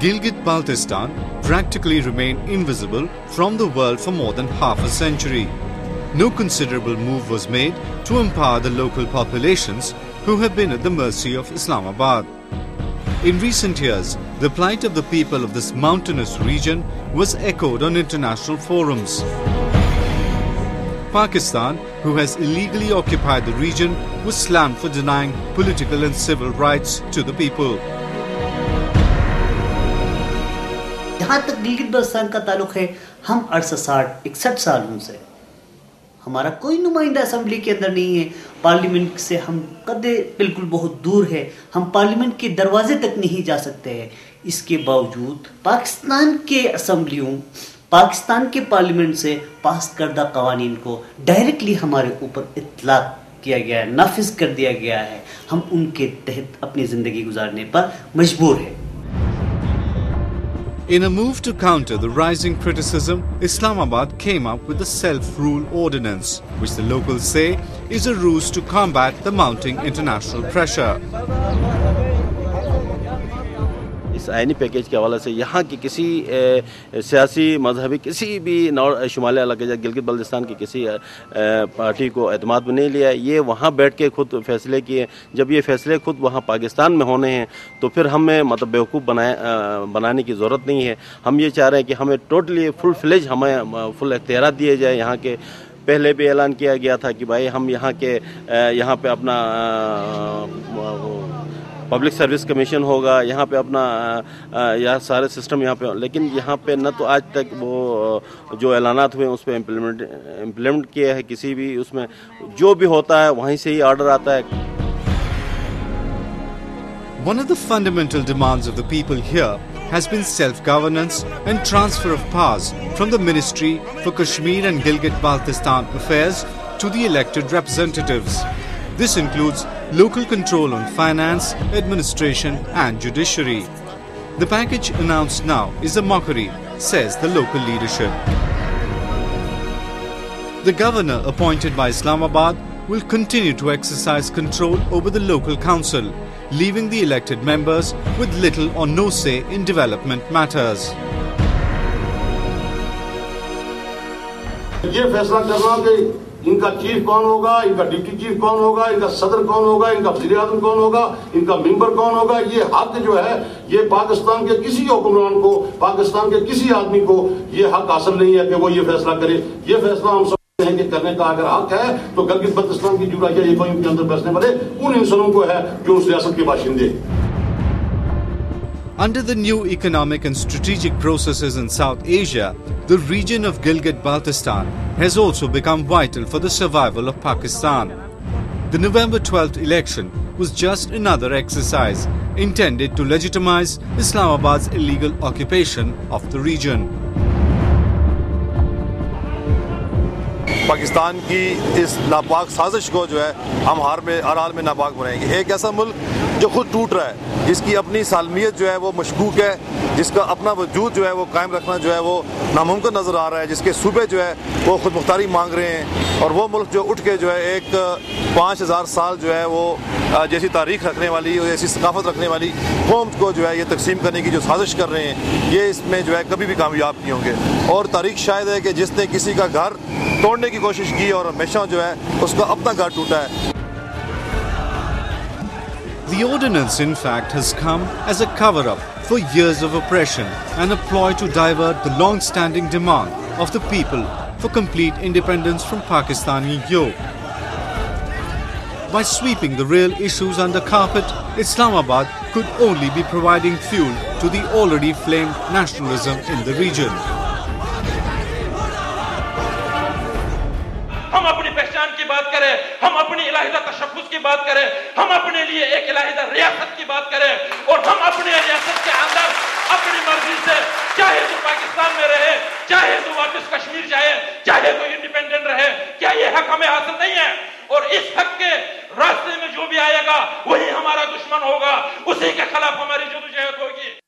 Gilgit-Baltistan practically remained invisible from the world for more than half a century. No considerable move was made to empower the local populations who have been at the mercy of Islamabad. In recent years, the plight of the people of this mountainous region was echoed on international forums. Pakistan, who has illegally occupied the region, was slammed for denying political and civil rights to the people. जहाँ तक गिलगित बल्तिस्तान का ताल्लुक है, हम 68-61 सालों से हमारा कोई नुमाइंदा असेंबली के अंदर नहीं है। पार्लियामेंट से हम कदे बिल्कुल बहुत दूर है, हम पार्लियामेंट के दरवाजे तक नहीं जा सकते हैं। इसके बावजूद पाकिस्तान के असेंबलियों, पाकिस्तान के पार्लियामेंट से पास करदा कवानीन को डायरेक्टली हमारे ऊपर इत्तलाक किया गया है, नाफिज कर दिया गया है। हम उनके तहत अपनी जिंदगी गुजारने पर मजबूर हैं। In a move to counter the rising criticism, Islamabad came up with the Self-Rule Ordinance, which the locals say is a ruse to combat the mounting international pressure. इस आईनी पैकेज के हवाले से यहाँ की किसी सियासी मजहबी किसी भी शुमाली इलाके या गिलगित बल्तिस्तान की किसी पार्टी को एतमाद में नहीं लिया। ये वहाँ बैठ के खुद फैसले किए। जब ये फैसले खुद वहाँ पाकिस्तान में होने हैं तो फिर हमें मतलब बेवकूफ़ बनाने की ज़रूरत नहीं है। हम ये चाह रहे हैं कि हमें टोटली फुल फ्लेज हमें फुल इख्तियार दिए जाए। यहाँ के पहले भी ऐलान किया गया था कि भाई हम यहाँ पे अपना पब्लिक सर्विस कमीशन होगा, यहाँ पे अपना यह सारे सिस्टम यहाँ पे, लेकिन यहाँ पे न तो आज तक वो जो ऐलानात हुए उस पर इम्प्लीमेंट किया है किसी भी, उसमें जो भी होता है वहीं से ही ऑर्डर आता है। One of the fundamental demands of the people here has been self-governance and transfer of powers from the Ministry for Kashmir and Gilgit-Baltistan Affairs to the elected representatives. This includes local control on finance, administration and judiciary. The package announced now is a mockery, says the local leadership. The governor appointed by Islamabad will continue to exercise control over the local council, leaving the elected members with little or no say in development matters. ये फैसला करना कि इनका chief कौन होगा, इनका deputy chief कौन होगा, इनका सदर कौन होगा, इनका वज़ीर आज़म कौन होगा, इनका मेंबर कौन होगा, ये हक जो है ये पाकिस्तान के किसी हुक्मरान को, पाकिस्तान के किसी आदमी को ये हक हासिल नहीं है कि वो ये फैसला करे। ये फैसला हम समझते हैं कि करने का अगर हक है तो गिलगित बल्तिस्तान की जुराइया ये के अंदर बसने वाले उन इंसानों को है जो उस रियासत के बाशिंदे। Under the new economic and strategic processes in South Asia, the region of Gilgit-Baltistan has also become vital for the survival of Pakistan. The November 12th election was just another exercise intended to legitimize Islamabad's illegal occupation of the region. Pakistan की इस नापाक साजिश को जो है हम हर हाल में नापाक बनाएंगे। एक ऐसा मुल्क जो खुद टूट रहा है, जिसकी अपनी सालमियत जो है वो मशकूक है, जिसका अपना वजूद जो है वो कायम रखना जो है वो नामुमकिन नज़र आ रहा है, जिसके सूबे जो है वो खुद मुख्तारी मांग रहे हैं, और वो मुल्क जो उठ के जो है एक 5000 साल जो है वो जैसी तारीख रखने वाली और जैसी सकाफत रखने वाली कौम को जो है ये तकसीम करने की जो साजिश कर रहे हैं, ये इसमें जो है कभी भी कामयाब नहीं होंगे। और तारीख शायद है कि जिसने किसी का घर तोड़ने की कोशिश की और हमेशा जो है उसका अपना घर टूटा है। The ordinance, in fact, has come as a cover-up for years of oppression and a ploy to divert the long-standing demand of the people for complete independence from Pakistani yoke. By sweeping the real issues under carpet, Islamabad could only be providing fuel to the already flamed nationalism in the region. हम अपनी पहचान की बात करें, हम अपनी इलाहिदा तशख्खुस की बात करें, हम अपने लिए एक इलाहिदा रियासत की बात करें, और हम अपने रियासत के अंदर अपनी मर्जी से चाहे तो पाकिस्तान में रहे, चाहे तो वापस कश्मीर जाए, चाहे तो इंडिपेंडेंट रहे। क्या ये हक हमें हासिल नहीं है? और इस हक के रास्ते में जो भी आएगा वही हमारा दुश्मन होगा, उसी के खिलाफ हमारी जदोजहद होगी।